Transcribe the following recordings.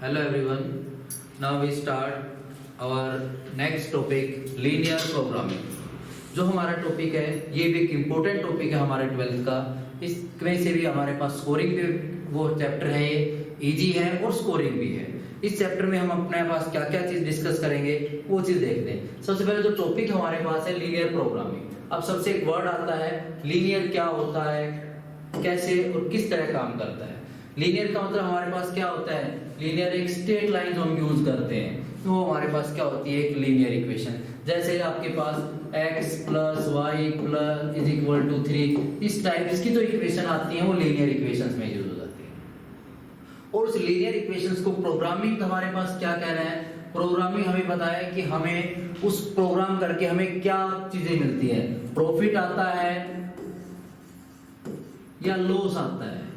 Hello everyone. Now we start our next topic linear programming. जो हमारा topic है ये भी एक इम्पोर्टेंट टॉपिक है हमारे 12th का। इसमें से भी हमारे पास स्कोरिंग भी वो चैप्टर है, ये इजी है और स्कोरिंग भी है। इस चैप्टर में हम अपने पास क्या क्या चीज डिस्कस करेंगे वो चीज देखते हैं। सबसे पहले जो टॉपिक हमारे पास है लीनियर प्रोग्रामिंग। अब सबसे एक वर्ड आता है लीनियर, क्या होता है, कैसे और किस तरह काम करता है। लीनियर का मतलब हमारे पास क्या होता है, लीनियर एक स्ट्रेट लाइन जो हम यूज करते हैं तो वो हमारे पास क्या होती है, एक लीनियर इक्वेशन। जैसे आपके पास x plus Y plus is equal to 3, इस टाइप्स की जो इक्वेशन आती हैं वो लीनियर इक्वेशंस में यूज हो जाती है। और उस लीनियर इक्वेशंस को प्रोग्रामिंग हमारे पास क्या कह रहा है, प्रोग्रामिंग हमें बताया कि हमें उस प्रोग्राम करके हमें क्या चीजें मिलती है, प्रॉफिट आता है या लॉस आता है।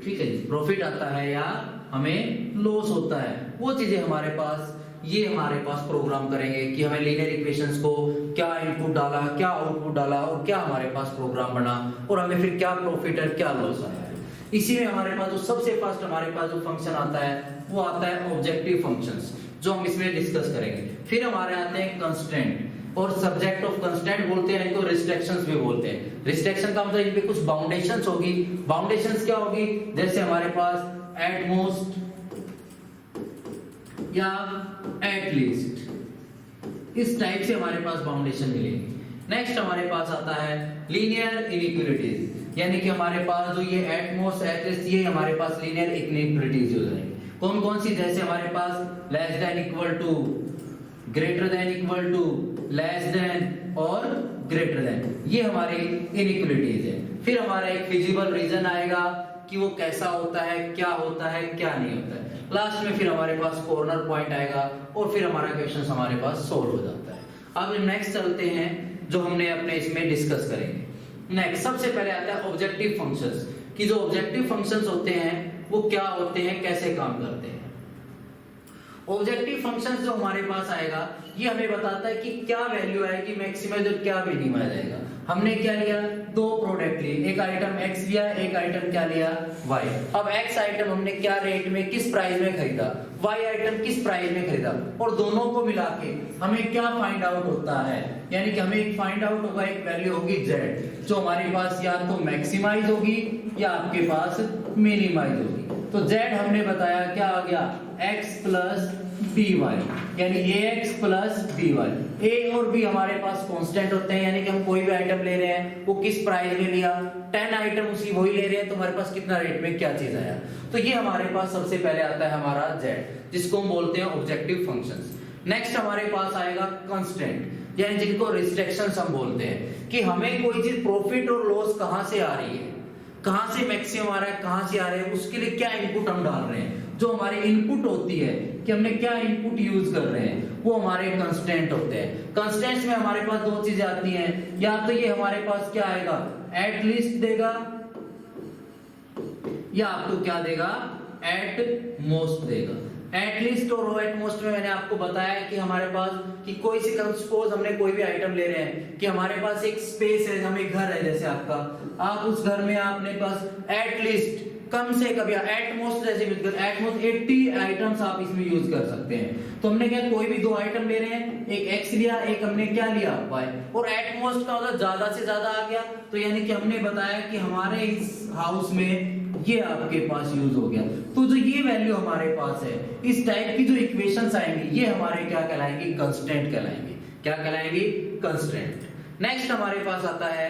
ठीक है जी, प्रॉफिट आता है या हमें लॉस होता है, वो चीजें हमारे पास ये हमारे पास प्रोग्राम करेंगे कि हमें लीनियर इक्वेशंस को क्या इनपुट डाला, क्या आउटपुट डाला और क्या हमारे पास प्रोग्राम बना और हमें फिर क्या प्रॉफिट है क्या लॉस आया है। इसी में हमारे पास जो सबसे फर्स्ट हमारे पास जो फंक्शन आता है वो आता है ऑब्जेक्टिव फंक्शंस, जो हम इसमें डिस्कस करेंगे। फिर हमारे आते हैं कंस्ट्रेंट और सब्जेक्ट ऑफ कंस्ट्रेंट बोलते हैं, इनको रिस्ट्रिक्शंस भी बोलते हैं। रिस्ट्रिक्शन का मतलब इनपे कुछ बाउंडेशंस होगी। बाउंडेशंस क्या होगी, जैसे हमारे पास एट मोस्ट या एट लीस्ट, इस टाइप से हमारे पास बाउंडेशन मिलेगी। नेक्स्ट हमारे पास आता है लीनियर इनइक्वालिटीज, यानी कि हमारे पास जो ये एट मोस्ट एट लीस्ट ये हमारे पास लीनियर इनइक्वालिटीज हो जाएंगे। कौन कौन सी, जैसे हमारे पास less than equal to, greater than equal to, less than और ग्रेटर देन, ये हमारी इनइक्वालिटीज है। फिर हमारा एक फिजिबल रीजन आएगा कि वो कैसा होता है, क्या होता है, क्या नहीं होता है। लास्ट में फिर हमारे पास कॉर्नर पॉइंट आएगा और फिर हमारा क्वेश्चन हमारे पास सोल्व हो जाता है। अब नेक्स्ट चलते हैं जो हमने अपने इसमें डिस्कस करेंगे। नेक्स्ट सबसे पहले आता है ऑब्जेक्टिव फंक्शंस, कि जो ऑब्जेक्टिव फंक्शंस होते हैं वो क्या होते हैं, कैसे काम करते हैं। ऑब्जेक्टिव फंक्शंस जो हमारे पास आएगा ये हमें बताता है कि क्या वैल्यू आएगी मैक्सिमम और क्या मिनिमम आ जाएगा। हमने क्या लिया, दो प्रोडक्ट लिए, एक आइटम x लिया, एक आइटम क्या लिया y। अब x आइटम हमने क्या रेट में किस प्राइस में खरीदा, y आइटम किस प्राइस में खरीदा, और दोनों को मिला के हमें क्या फाइंड आउट होता है, यानी कि हमें एक फाइंड आउट होगा, एक वैल्यू होगी z, जो हमारे पास या तो मैक्सिमाइज होगी या आपके पास मिनिमाइज होगी। तो z हमने बताया क्या आ गया, x प्लस by, यानी ax प्लस by। a और b हमारे पास कांस्टेंट होते हैं, यानी कि हम कोई भी आइटम ले रहे हैं वो किस प्राइस में लिया, 10 आइटम उसी वही ले रहे हैं तो हमारे पास कितना रेट में क्या चीज आया। तो ये हमारे पास सबसे पहले आता है हमारा z, जिसको हम बोलते हैं ऑब्जेक्टिव फंक्शंस। नेक्स्ट हमारे पास आएगा कंस्ट्रेंट, यानी जिनको रिस्ट्रिक्शंस हम बोलते हैं, कि हमें कोई चीज प्रॉफिट और लॉस कहां से आ रही है, कहां से मैक्सिमम आ रहा है, कहां से आ रहा है, उसके लिए क्या इनपुट हम डाल रहे हैं। जो हमारी इनपुट होती है कि हमने क्या इनपुट यूज कर रहे हैं वो हमारे कंस्ट्रेंट होते हैं। कंस्ट्रेंट्स में हमारे पास दो चीजें आती हैं, या तो ये हमारे पास क्या आएगा, एट लीस्ट देगा, या आपको क्या देगा, एट मोस्ट देगा। एट लीस्ट और एट मोस्ट में मैंने आपको बताया कि हमारे पास कि कोई सी सपोज हमने कोई भी आइटम ले रहे हैं कि हमारे पास एक स्पेस है, हमें घर है जैसे आपका, आप उस घर में आपने पास एट लीस्ट कम से कम या एट मोस्ट जैसे एट मोस्ट 80 आइटम्स आप इसमें यूज कर सकते हैं। तो हमने क्या कोई भी दो आइटम ले रहे हैं, एक x लिया, एक हमने क्या लिया y, और एट मोस्ट का मतलब ज्यादा से ज्यादा आ गया, तो यानी कि हमने बताया कि हमारे इस हाउस में ये आपके पास यूज हो गया। तो जो ये वैल्यू हमारे पास है, इस टाइप की जो इक्वेशंस आएंगी ये हमारे क्या कहलाएंगी, कंस्ट्रेंट कहलाएंगी। क्या कहलाएंगी, कंस्ट्रेंट। नेक्स्ट हमारे पास आता है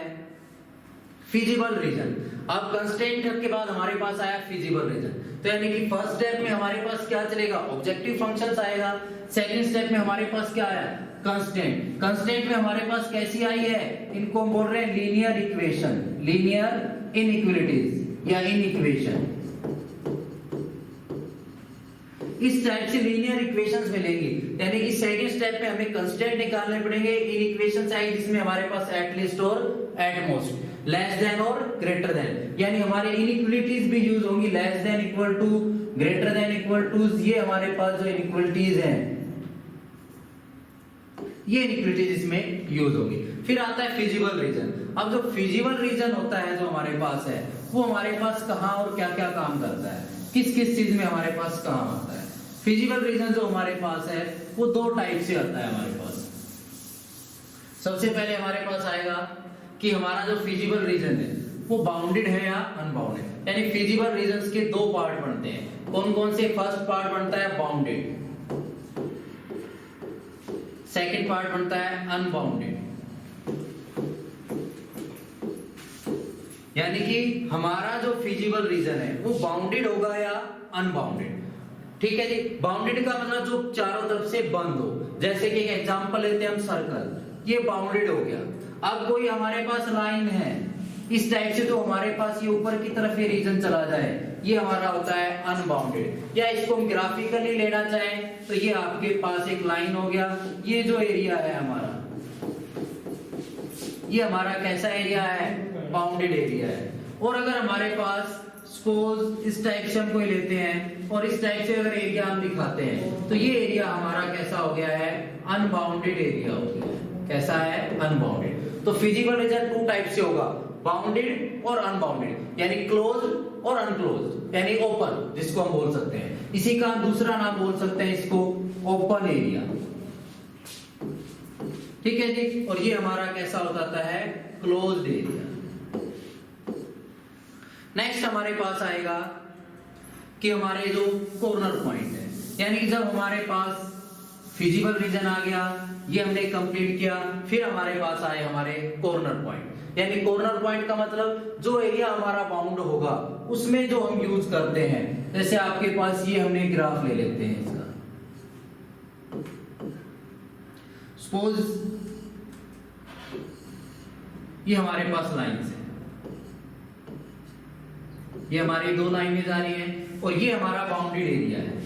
फिजिबल रीजन। अब कंस्ट्रेंट के बाद हमारे पास आया फिजिबल रीजन, तो यानी कि फर्स्ट स्टेप में हमारे पास क्या चलेगा, ऑब्जेक्टिव फंक्शंस आएगा। सेकंड स्टेप में हमारे पास क्या आया, कंस्ट्रेंट। कंस्ट्रेंट में हमारे पास कैसी आई है, इनको हम बोल रहे हैं लीनियर इक्वेशन, लीनियर इनइक्वालिटीज या इनइक्वेशन। इस टाइप से लीनियर इक्वेशंस मिलेंगी, यानी कि सेकंड स्टेप में हमें कंस्ट्रेंट निकालने पड़ेंगे। इन इक्वेशंस आई जिसमें हमारे पास एट लीस्ट और एट मोस्ट, लेस देन और ग्रेटर देन, यानी हमारे इनइक्वालिटीज भी यूज होंगी। Less than equal to, greater than equal to, ये हमारे पास जो इनइक्वालिटीज हैं ये इनइक्वालिटीज इसमें यूज होगी। फिर आता है फिजिबल रीजन। अब जो फिजिबल रीजन होता है जो हमारे पास है वो हमारे पास कहां और क्या क्या काम करता है। किस किस चीज में हमारे पास काम आता है। फिजिबल रीजन जो हमारे पास है वो दो टाइप से आता है हमारे पास। सबसे पहले हमारे पास आएगा कि हमारा जो फिजिबल रीजन है वो बाउंडेड है या अनबाउंडेड, यानी फिजिबल रीजन्स के दो पार्ट बनते हैं। कौन कौन से? फर्स्ट पार्ट बनता है बाउंडेड, सेकंड पार्ट बनता है अनबाउंडेड। यानी कि हमारा जो फिजिबल रीजन है वो बाउंडेड होगा या अनबाउंडेड। ठीक है जी, बाउंडेड का मतलब जो चारों तरफ से बंद हो, जैसे कि एक एग्जांपल लेते हैं हम सर्कल, ये बाउंडेड हो गया। अब कोई हमारे पास लाइन है इस टाइप से, तो हमारे पास ये ऊपर की तरफ ये रीजन चला जाए, ये हमारा होता है अनबाउंडेड। या इसको हम ग्राफिकली लेना चाहें तो ये आपके पास एक लाइन हो गया, ये जो एरिया है हमारा, ये हमारा कैसा एरिया है? बाउंडेड एरिया है। और अगर हमारे पास सपोज इस टाइप से हम कोई लेते हैं और इस टाइप से अगर एरिया हम दिखाते हैं तो ये एरिया हमारा कैसा हो गया है? अनबाउंडेड एरिया हो गया। कैसा है? अनबाउंडेड। तो फिजिकल रीजन टू टाइप से होगा, बाउंडेड और अनबाउंडेड, यानी क्लोज और अनक्लोज, यानी ओपन जिसको हम बोल सकते हैं। इसी का दूसरा नाम बोल सकते हैं इसको ओपन एरिया। ठीक है जी, और ये हमारा कैसा हो जाता है? Closed area. नेक्स्ट हमारे पास आएगा कि हमारे जो कॉर्नर पॉइंट है, यानी जब हमारे पास फिजिबल रीजन आ गया, ये हमने कंप्लीट किया, फिर हमारे पास आए हमारे कॉर्नर पॉइंट। यानी कॉर्नर पॉइंट का मतलब जो एरिया हमारा बाउंड होगा उसमें जो हम यूज करते हैं। जैसे आपके पास ये हमने ग्राफ ले लेते हैं इसका, सपोज ये हमारे पास लाइंस है, ये हमारी दो लाइनें जा रही हैं और ये हमारा बाउंडेड एरिया है।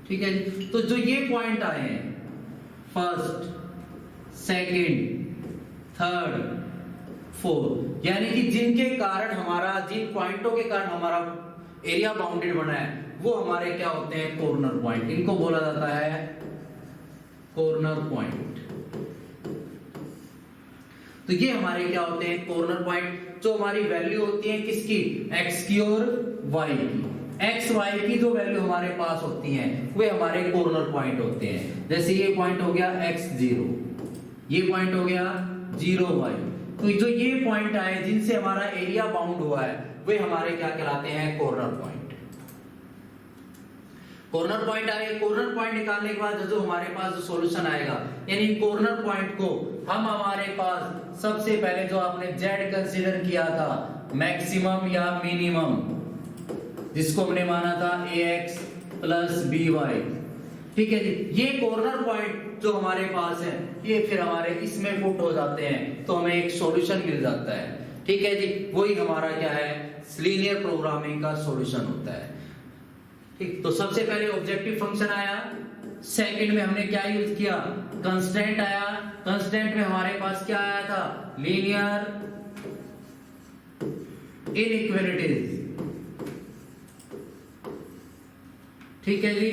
ठीक है जी, तो जो ये पॉइंट आए हैं फर्स्ट, सेकंड, थर्ड, फोर्थ, यानी कि जिनके कारण हमारा, जिन पॉइंटों के कारण हमारा एरिया बाउंडेड बना है वो हमारे क्या होते हैं? Corner point. इनको बोला जाता है कॉर्नर पॉइंट। तो ये हमारे क्या होते हैं? Corner point. जो हमारी वैल्यू होती है किसकी? एक्स की और वाई की। एक्स वाई की जो वैल्यू हमारे पास होती हैं वे हमारे कॉर्नर पॉइंट होते हैं। जैसे ये पॉइंट हो गया x0, ये पॉइंट हो गया 0y। तो जो ये पॉइंट आए जिनसे हमारा एरिया बाउंड हुआ है वे हमारे क्या कहलाते हैं? Corner point. कॉर्नर पॉइंट आए, कॉर्नर पॉइंट निकालने के बाद जो हमारे पास जो सॉल्यूशन आएगा, यानी कॉर्नर पॉइंट को हम हमारे पास सबसे पहले जो आपने z कंसीडर किया था, मैक्सिमम या मिनिमम, जिसको हमने माना था ax प्लस by। ठीक है जी, ये कॉर्नर पॉइंट जो हमारे पास है ये फिर हमारे इसमें पुट हो जाते हैं तो हमें एक सॉल्यूशन मिल जाता है। ठीक है जी, वही हमारा क्या है? लीनियर प्रोग्रामिंग का सॉल्यूशन होता है। ठीक, तो सबसे पहले ऑब्जेक्टिव फंक्शन आया, सेकंड में हमने क्या यूज किया? कंस्टेंट आया। कंस्टेंट में हमारे पास क्या आया था? Linear inequalities. ठीक है जी,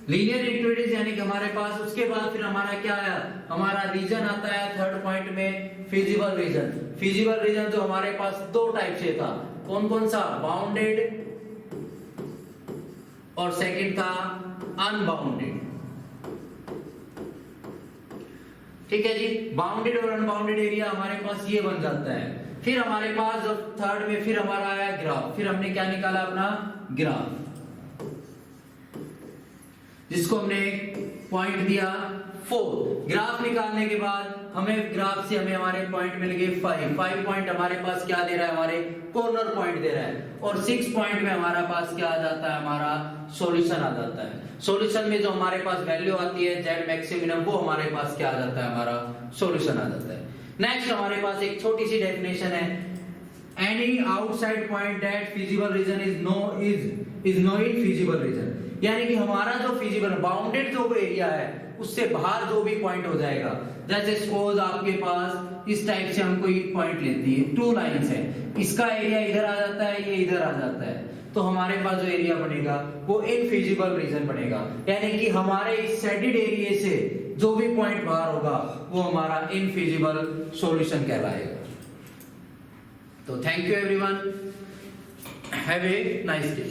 लीनियर इनइक्वालिटीज यानी कि हमारे पास, उसके बाद फिर हमारा क्या आया? हमारा रीजन आता है थर्ड पॉइंट में, फिजिबल रीजन। फिजिबल रीजन जो हमारे पास दो टाइप से था, कौन कौन सा? बाउंडेड और सेकंड था अनबाउंडेड। ठीक है जी, बाउंडेड और अनबाउंडेड एरिया हमारे पास ये बन जाता है। फिर हमारे पास जब थर्ड में फिर हमारा आया ग्राफ, फिर हमने क्या निकाला? अपना ग्राफ, जिसको हमने पॉइंट दिया 4। ग्राफ निकालने के बाद हमें ग्राफ से हमें हमारे पॉइंट मिल गए 5 पॉइंट हमारे पास क्या दे रहा है? हमारे कॉर्नर पॉइंट दे रहा है। और 6 पॉइंट में हमारा पास क्या आ जाता है? हमारा सॉल्यूशन आ जाता है। सॉल्यूशन में जो हमारे पास वैल्यू आती है z मैक्सिमम, वो हमारे पास क्या आ जाता है? हमारा सॉल्यूशन आ जाता है। नेक्स्ट हमारे पास एक छोटी सी डेफिनेशन है, any outside point that feasible region is no in feasible region. यानी कि हमारा जो फिजिबल बाउंडेड जो एरिया है उससे बाहर जो भी पॉइंट हो जाएगा, जैसे सपोज आपके पास इस टाइप से हम कोई पॉइंट लेती है, 2 लाइंस है, इसका एरिया इधर आ जाता है, ये इधर आ जाता है, तो हमारे पास जो एरिया बनेगा वो इनफिजिबल रीजन बनेगा, यानी कि हमारे इस शेडेड एरिया से जो भी पॉइंट बाहर होगा वो हमारा इनफिजिबल सॉल्यूशन कहलाएगा। तो thank you everyone, have a nice day.